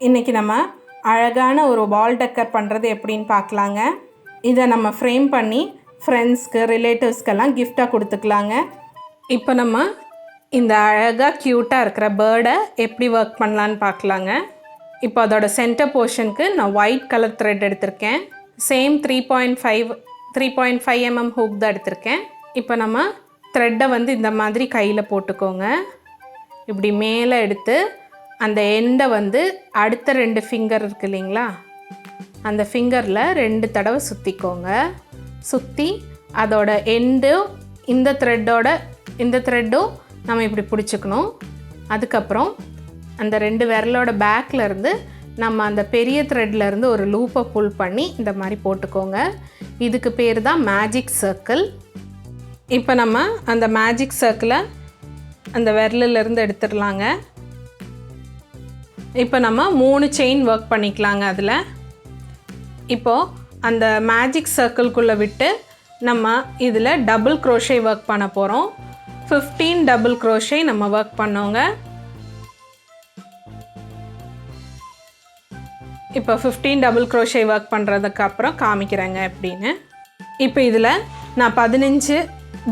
இன்றைக்கி நம்ம அழகான ஒரு வால் டெக்கர் பண்ணுறது எப்படின்னு பார்க்கலாங்க. இதை நம்ம ஃப்ரேம் பண்ணி ஃப்ரெண்ட்ஸ்க்கு ரிலேட்டிவ்ஸ்க்கெல்லாம் கிஃப்டாக கொடுத்துக்கலாங்க. இப்போ நம்ம இந்த அழகாக க்யூட்டாக இருக்கிற பேர்டை எப்படி ஒர்க் பண்ணலான்னு பார்க்கலாங்க. இப்போ அதோட சென்டர் போர்ஷனுக்கு நான் ஒயிட் கலர் த்ரெட் எடுத்திருக்கேன். சேம் 3.5 mm ஹூக் தான் எடுத்திருக்கேன். இப்போ நம்ம த்ரெட்டை இந்த மாதிரி கையில் போட்டுக்கோங்க. இப்படி மேலே எடுத்து அந்த எண்டை அடுத்த 2 ஃபிங்கர் இருக்குது இல்லைங்களா, அந்த ஃபிங்கரில் 2 தடவை சுற்றிக்கோங்க. சுற்றி அதோட எண்டும் இந்த த்ரெட்டும் நம்ம இப்படி பிடிச்சிக்கணும். அதுக்கப்புறம் அந்த 2 விரலோட பேக்கில் இருந்து நம்ம அந்த பெரிய த்ரெட்லேருந்து ஒரு லூப்பை புல் பண்ணி இந்த மாதிரி போட்டுக்கோங்க. இதுக்கு பேர் தான் மேஜிக் சர்க்கிள். இப்போ நம்ம அந்த மேஜிக் சர்க்கிளை அந்த விரலிலேருந்து எடுத்துடலாங்க. இப்போ நம்ம 3 செயின் ஒர்க் பண்ணிக்கலாங்க. அதில் இப்போது அந்த மேஜிக் சர்க்கிள்குள்ளே விட்டு நம்ம இதில் டபுள் க்ரோஷே ஒர்க் பண்ண போகிறோம். 15 டபுள் க்ரோஷே நம்ம ஒர்க் பண்ணோங்க. இப்போ 15 டபுள் க்ரோஷே ஒர்க் பண்ணுறதுக்கப்புறம் காமிக்கிறேங்க எப்படின்னு. இப்போ இதில் நான் 15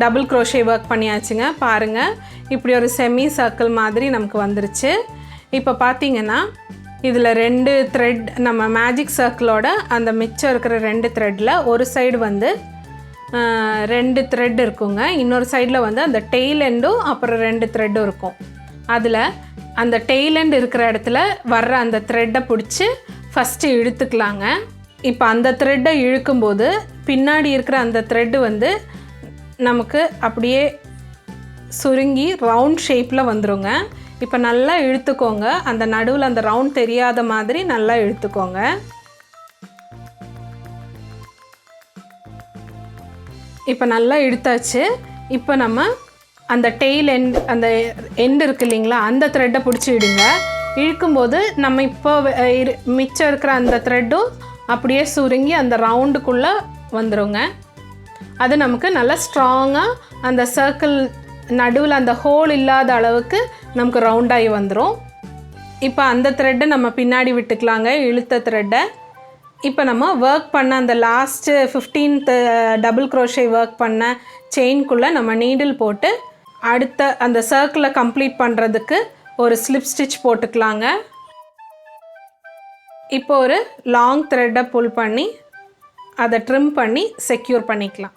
டபுள் க்ரோஷே ஒர்க் பண்ணியாச்சுங்க. பாருங்கள், இப்படி ஒரு செமி சர்க்கிள் மாதிரி நமக்கு வந்துருச்சு. இப்போ பார்த்தீங்கன்னா இதில் 2 த்ரெட் நம்ம மேஜிக் சர்க்கிளோட அந்த மிச்சம் இருக்கிற 2 த்ரெட்டில் ஒரு சைடு 2 த்ரெட் இருக்குங்க. இன்னொரு சைடில் அந்த டெய்ல் எண்டும் அப்புறம் 2 த்ரெட்டும் இருக்கும். அதில் அந்த டெய்ல் எண்ட் இருக்கிற இடத்துல வர்ற அந்த த்ரெட்டை பிடிச்சி ஃபஸ்ட்டு இழுத்துக்கலாங்க. இப்போ அந்த த்ரெட்டை இழுக்கும்போது பின்னாடி இருக்கிற அந்த த்ரெட்டு நமக்கு அப்படியே சுருங்கி ரவுண்ட் ஷேப்பில் வந்துருங்க. இப்போ நல்லா இழுத்துக்கோங்க. அந்த நடுவில் அந்த ரவுண்ட் தெரியாத மாதிரி நல்லா இழுத்துக்கோங்க. இப்போ நல்லா இழுத்தாச்சு. இப்போ நம்ம அந்த டெய்ல் அந்த எண்ட் இருக்குது இல்லைங்களா, அந்த த்ரெட்டை பிடிச்சி இடுங்க. இழுக்கும்போது நம்ம இப்போ மிச்சம் இருக்கிற அந்த த்ரெட்டும் அப்படியே சுருங்கி அந்த ரவுண்டுக்குள்ளே வந்துடுங்க. அது நமக்கு நல்லா ஸ்ட்ராங்காக அந்த சர்க்கிள் நடுவில் அந்த ஹோல் இல்லாத அளவுக்கு நமக்கு ரவுண்டாகி வந்துடும். இப்போ அந்த த்ரெட்டை நம்ம பின்னாடி விட்டுக்கலாங்க, இழுத்த த்ரெட்டை. இப்போ நம்ம ஒர்க் பண்ண அந்த last 15th double crochet work பண்ண செயின்குள்ளே நம்ம நீடில் போட்டு அடுத்த அந்த சர்க்கிளை கம்ப்ளீட் பண்ணுறதுக்கு ஒரு ஸ்லிப் ஸ்டிச் போட்டுக்கலாங்க. இப்போ ஒரு லாங் த்ரெட்டை புல் பண்ணி அதை ட்ரிம் பண்ணி செக்யூர் பண்ணிக்கலாம்.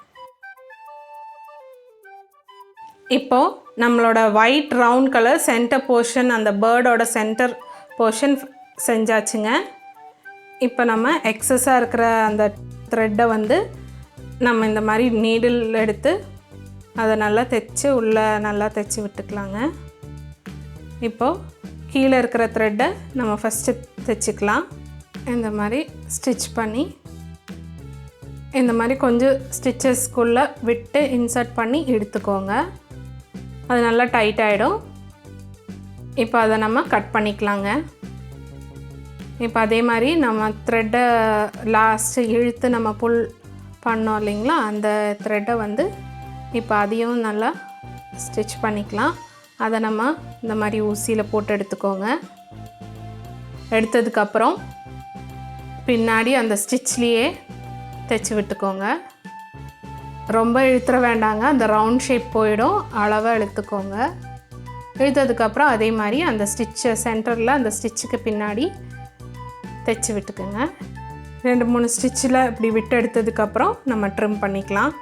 இப்போது நம்மளோட white round colour centre portion, அந்த பேர்டோட சென்டர் போர்ஷன் செஞ்சாச்சுங்க. இப்போ நம்ம எக்ஸஸாக இருக்கிற அந்த த்ரெட்டை நம்ம இந்த மாதிரி நீடில் எடுத்து அதை நல்லா தைச்சி உள்ளே நல்லா தைச்சி விட்டுக்கலாங்க. இப்போது கீழே இருக்கிற த்ரெட்டை நம்ம ஃபஸ்ட்டு தைச்சிக்கலாம். இந்த மாதிரி ஸ்டிச் பண்ணி இந்த மாதிரி கொஞ்சம் ஸ்டிச்சஸ்க்குள்ளே விட்டு இன்சர்ட் பண்ணி எடுத்துக்கோங்க. அது நல்லா டைட் ஆகிடும். இப்போ அதை நம்ம கட் பண்ணிக்கலாங்க. இப்போ அதே மாதிரி நம்ம த்ரெட்டை லாஸ்ட்டு இழுத்து நம்ம புல் பண்ணோம் இல்லைங்களா, அந்த த்ரெட்டை இப்போ அதையும் நல்லா ஸ்டிச் பண்ணிக்கலாம். அதை நம்ம இந்த மாதிரி ஊசியில் போட்டு எடுத்துக்கோங்க. எடுத்ததுக்கப்புறம் பின்னாடி அந்த ஸ்டிச்லேயே தைச்சி விட்டுக்கோங்க. ரொம்ப இழுத்துற வேண்டாங்க, அந்த ரவுண்ட் ஷேப் போயிடும். அளவாக இழுத்துக்கோங்க. இழுத்ததுக்கப்புறம் அதே மாதிரி அந்த ஸ்டிச்சை சென்டரில் அந்த ஸ்டிச்சுக்கு பின்னாடி தைச்சி விட்டுக்கோங்க. 2-3 ஸ்டிச்சில் இப்படி விட்டு எடுத்ததுக்கப்புறம் நம்ம ட்ரிம் பண்ணிக்கலாம்.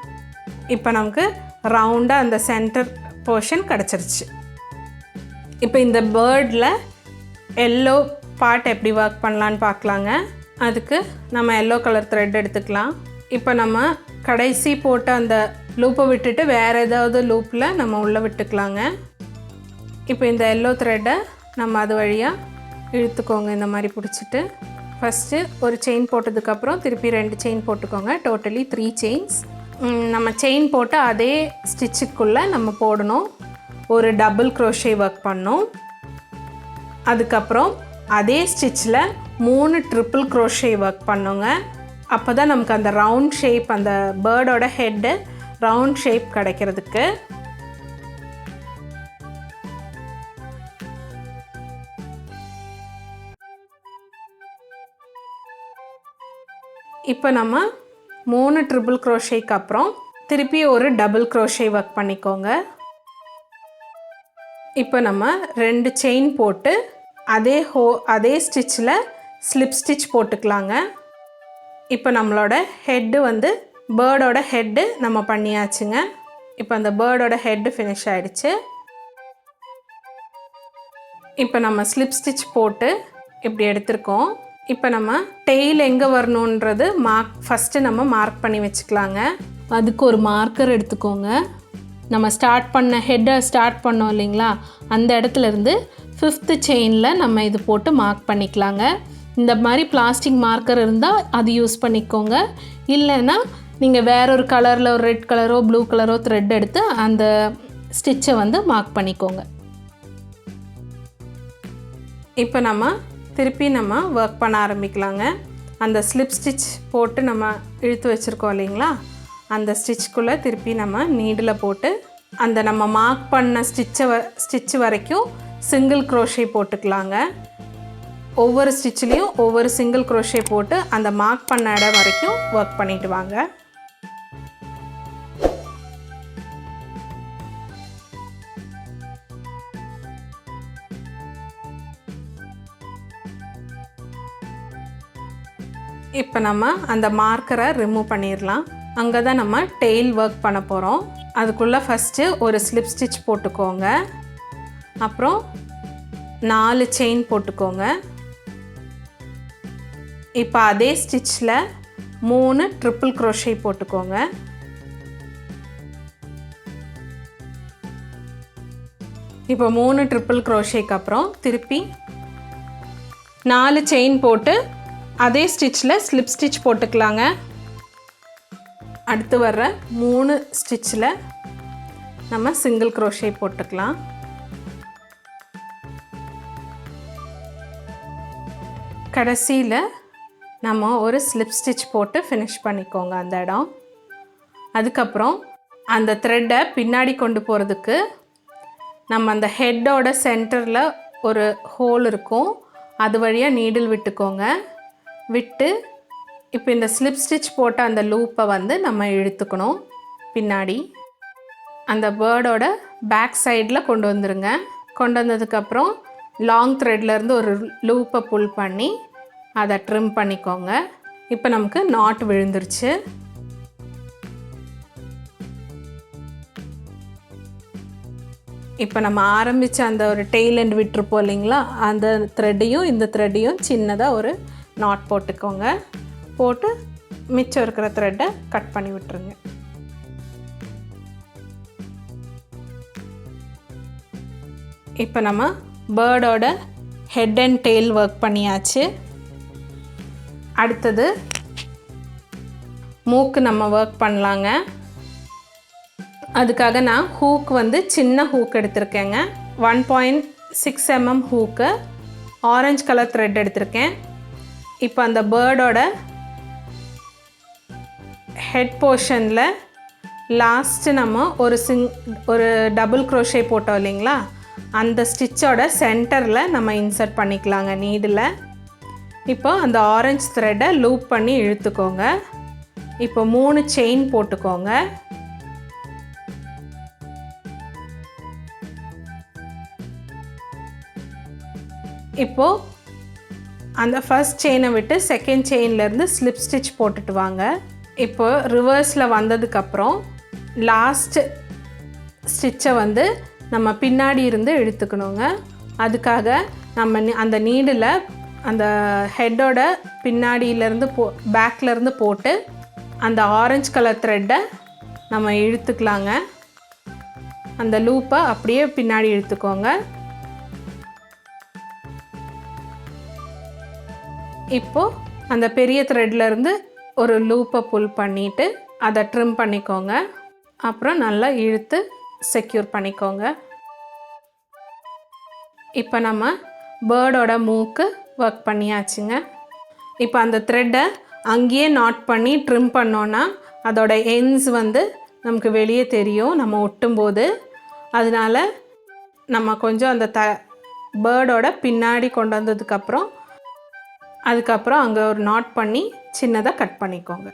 இப்போ நமக்கு ரவுண்டாக அந்த சென்டர் போர்ஷன் கிடச்சிருச்சு. இப்போ இந்த பேர்டில் எல்லோ பார்ட் எப்படி ஒர்க் பண்ணலான்னு பார்க்கலாங்க. அதுக்கு நம்ம எல்லோ கலர் த்ரெட் எடுத்துக்கலாம். இப்போ நம்ம கடைசி போட்ட அந்த லூப்பை விட்டுட்டு வேறு ஏதாவது லூப்பில் நம்ம உள்ளே விட்டுக்கலாங்க. இப்போ இந்த எல்லோ த்ரெட்டை நம்ம அது வழியாக இழுத்துக்கோங்க. இந்த மாதிரி பிடிச்சிட்டு ஃபஸ்ட்டு ஒரு செயின் போட்டதுக்கப்புறம் திருப்பி 2 செயின் போட்டுக்கோங்க. Totally 3 chains. நம்ம செயின் போட்டு அதே ஸ்டிச்சுக்குள்ளே நம்ம போடணும். ஒரு டபுள் க்ரோஷே ஒர்க் பண்ணணும். அதுக்கப்புறம் அதே ஸ்டிச்சில் 3 ட்ரிபிள் க்ரோஷே ஒர்க் பண்ணுங்க. அப்போ தான் நமக்கு அந்த ரவுண்ட் ஷேப், அந்த பேர்டோட ஹெட்டு ரவுண்ட் ஷேப் கிடைக்கிறதுக்கு. இப்போ நம்ம 3 ட்ரிபிள் க்ரோஷேக்கு அப்புறம் திருப்பி ஒரு டபுள் க்ரோஷே ஒர்க் பண்ணிக்கோங்க. இப்போ நம்ம 2 செயின் போட்டு அதே ஸ்டிச்சில் ஸ்லிப் ஸ்டிச் போட்டுக்கலாங்க. இப்போ நம்மளோட ஹெட்டு வந்து பேர்டோட ஹெட்டு நம்ம பண்ணியாச்சுங்க. இப்போ அந்த பேர்டோட ஹெட்டு ஃபினிஷ் ஆகிடுச்சு. இப்போ நம்ம ஸ்லிப் ஸ்டிச் போட்டு இப்படி எடுத்திருக்கோம். இப்போ நம்ம டெய்ல் எங்கே வரணுன்றது ஃபஸ்ட்டு நம்ம மார்க் பண்ணி வச்சுக்கலாங்க. அதுக்கு ஒரு மார்க்கர் எடுத்துக்கோங்க. நம்ம ஹெட்டை ஸ்டார்ட் பண்ணோம் இல்லைங்களா, அந்த இடத்துலேருந்து 5th செயினில் நம்ம இது போட்டு மார்க் பண்ணிக்கலாங்க. இந்த மாதிரி பிளாஸ்டிக் மார்க்கர் இருந்தால் அது யூஸ் பண்ணிக்கோங்க. இல்லைன்னா நீங்கள் வேறொரு கலரில் ஒரு ரெட் கலரோ ப்ளூ கலரோ த்ரெட் எடுத்து அந்த ஸ்டிச்சை வந்து மார்க் பண்ணிக்கோங்க. இப்போ நம்ம திருப்பி ஒர்க் பண்ண ஆரம்பிக்கலாங்க. அந்த ஸ்லிப் ஸ்டிச் போட்டு நம்ம இழுத்து வச்சுருக்கோம் இல்லைங்களா, அந்த ஸ்டிச்சுக்குள்ளே திருப்பி நம்ம நீடில் போட்டு அந்த நம்ம மார்க் பண்ண ஸ்டிச்சு வரைக்கும் சிங்கிள் க்ரோஷே போட்டுக்கலாங்க. ஒவ்வொரு ஸ்டிச்லேயும் ஒவ்வொரு சிங்கிள் க்ரோஷே போட்டு அந்த மார்க் பண்ண இடம் வரைக்கும் ஒர்க் பண்ணிட்டு வாங்க. இப்போ நம்ம அந்த மார்க்கரை ரிமூவ் பண்ணிடலாம். அங்கே தான் நம்ம டெயில் ஒர்க் பண்ண போகிறோம். அதுக்குள்ளே ஃபஸ்ட்டு ஒரு ஸ்லிப் ஸ்டிச் போட்டுக்கோங்க. அப்புறம் 4 செயின் போட்டுக்கோங்க. இப்போ அதே ஸ்டிச்சில் 3 ட்ரிபிள் க்ரோஷே போட்டுக்கோங்க. இப்போ 3 ட்ரிபிள் க்ரோஷேக்கு அப்புறம் திருப்பி 4 செயின் போட்டு அதே ஸ்டிச்சில் ஸ்லிப் ஸ்டிச் போட்டுக்கலாங்க. அடுத்து வர்ற 3 ஸ்டிச்சில் நம்ம சிங்கிள் க்ரோஷே போட்டுக்கலாம். கடைசியில் நம்ம ஒரு ஸ்லிப் ஸ்டிச் போட்டு ஃபினிஷ் பண்ணிக்கோங்க அந்த இடம். அதுக்கப்புறம் அந்த த்ரெட்டை பின்னாடி கொண்டு போகிறதுக்கு நம்ம அந்த ஹெட்டோட சென்டரில் ஒரு ஹோல் இருக்கும், அது வழியாக நீடில் விட்டுக்கோங்க. விட்டு இப்போ இந்த ஸ்லிப் ஸ்டிச் போட்ட அந்த லூப்பை வந்து நம்ம இழுத்துக்கணும். பின்னாடி அந்த பேர்டோட பேக் சைடில் கொண்டு வந்துடுங்க. கொண்டு வந்ததுக்கப்புறம் லாங் த்ரெட்லேருந்து ஒரு லூப்பை புல் பண்ணி அதை ட்ரிம் பண்ணிக்கோங்க. இப்போ நமக்கு நாட் விழுந்துருச்சு. இப்போ நம்ம ஆரம்பித்த அந்த ஒரு டெய்ல் எண்ட் விட்டுருப்போம் இல்லைங்களா, அந்த த்ரெட்டையும் இந்த த்ரெட்டையும் சின்னதாக ஒரு நாட் போட்டுக்கோங்க. போட்டு மிச்சம் இருக்கிற த்ரெட்டை கட் பண்ணி விட்டுருங்க. இப்போ நம்ம பேர்டோட ஹெட் அண்ட் டெயில் ஒர்க் பண்ணியாச்சு. அடுத்தது மூக்கு நம்ம ஒர்க் பண்ணலாங்க. அதுக்காக நான் ஹூக் வந்து சின்ன ஹூக் எடுத்திருக்கேங்க. 1.6 mm hook, orange colour thread எடுத்திருக்கேன். இப்போ அந்த பேர்டோட ஹெட் போர்ஷனில் லாஸ்ட்டு நம்ம ஒரு டபுள் க்ரோஷே போட்டோம் இல்லைங்களா, அந்த ஸ்டிச்சோட சென்டரில் நம்ம இன்சர்ட் பண்ணிக்கலாங்க நீடில். இப்போ அந்த ஆரஞ்சு த்ரெட்டை லூப் பண்ணி இழுத்துக்கோங்க. இப்போ 3 செயின் போட்டுக்கோங்க. இப்போது அந்த ஃபர்ஸ்ட் செயினை விட்டு செகண்ட் செயின்லேருந்து ஸ்லிப் ஸ்டிச் போட்டுட்டு வாங்க. இப்போ ரிவர்ஸில் வந்ததுக்கப்புறம் லாஸ்ட் ஸ்டிச்சை வந்து நம்ம பின்னாடி இருந்து இழுத்துக்கணுங்க. அதுக்காக நம்ம அந்த நீடில் அந்த ஹெட்டோட பின்னாடியிலேருந்து பேக்லேருந்து போட்டு அந்த ஆரஞ்சு கலர் த்ரெட்டை நம்ம இழுத்துக்கலாங்க. அந்த லூப்பை அப்படியே பின்னாடி இழுத்துக்கோங்க. இப்போது அந்த பெரிய த்ரெட்லேருந்து ஒரு லூப்பை புல் பண்ணிவிட்டு அதை ட்ரிம் பண்ணிக்கோங்க. அப்புறம் நல்லா இழுத்து செக்யூர் பண்ணிக்கோங்க. இப்போ நம்ம பேர்டோட மூக்கு ஒர்க் பண்ணியாச்சுங்க. இப்போ அந்த த்ரெட்டை அங்கேயே நாட் பண்ணி ட்ரிம் பண்ணோன்னா அதோட எண்ட்ஸ் வந்து நமக்கு வெளியே தெரியும் நம்ம ஒட்டும்போது. அதனால் நம்ம கொஞ்சம் அந்த பேர்டோட பின்னாடி கொண்டு வந்ததுக்கப்புறம் அதுக்கப்புறம் அங்கே ஒரு நாட் பண்ணி சின்னதாக கட் பண்ணிக்கோங்க.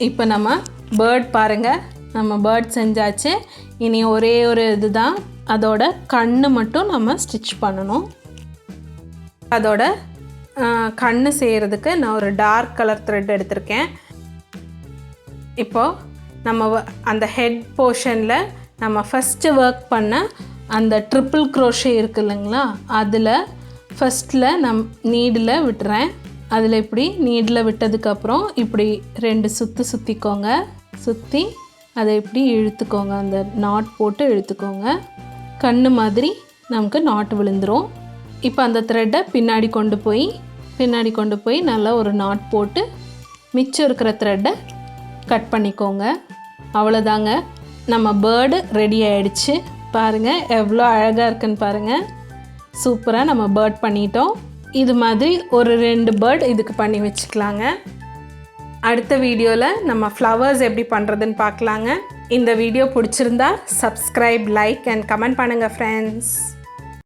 இப்போ நம்ம பேர்ட் பாருங்கள், நம்ம பேர்ட் செஞ்சாச்சு. இனி ஒரே ஒரு இதுதான், அதோட கண்ணு மட்டும் நம்ம ஸ்டிச் பண்ணணும். அதோட கண்ணு செய்கிறதுக்கு நான் ஒரு டார்க் கலர் த்ரெட் எடுத்திருக்கேன். இப்போது நம்ம அந்த ஹெட் போர்ஷனில் நம்ம ஃபஸ்ட்டு ஒர்க் பண்ண அந்த ட்ரிபிள் க்ரோஷே இருக்குது இல்லைங்களா, அதில் ஃபஸ்ட்டில் நீடில் விட்டுறேன். அதில் இப்படி நீடில் விட்டதுக்கப்புறம் இப்படி 2 சுற்று சுற்றிக்கோங்க. சுற்றி அதை இப்படி இழுத்துக்கோங்க, அந்த நாட் போட்டு இழுத்துக்கோங்க. கண்ணு மாதிரி நமக்கு நாட் விழுந்துடும். இப்போ அந்த த்ரெட்டை பின்னாடி கொண்டு போய் நல்லா ஒரு நாட் போட்டு மிச்சம் இருக்கிற த்ரெட்டை கட் பண்ணிக்கோங்க. அவ்வளோதாங்க, நம்ம பேர்டு ரெடி ஆகிடுச்சு. பாருங்கள் எவ்வளோ அழகாக இருக்குன்னு பாருங்கள். சூப்பராக நம்ம பேர்ட் பண்ணிட்டோம். இது மாதிரி ஒரு 2 பேர்ட் இதுக்கு பண்ணி வச்சுக்கலாங்க. அடுத்த வீடியோவில் நம்ம ஃப்ளவர்ஸ் எப்படி பண்ணுறதுன்னு பார்க்கலாங்க. இந்த வீடியோ பிடிச்சிருந்தா சப்ஸ்கிரைப், லைக் அண்ட் கமெண்ட் பண்ணுங்கள் ஃப்ரெண்ட்ஸ்.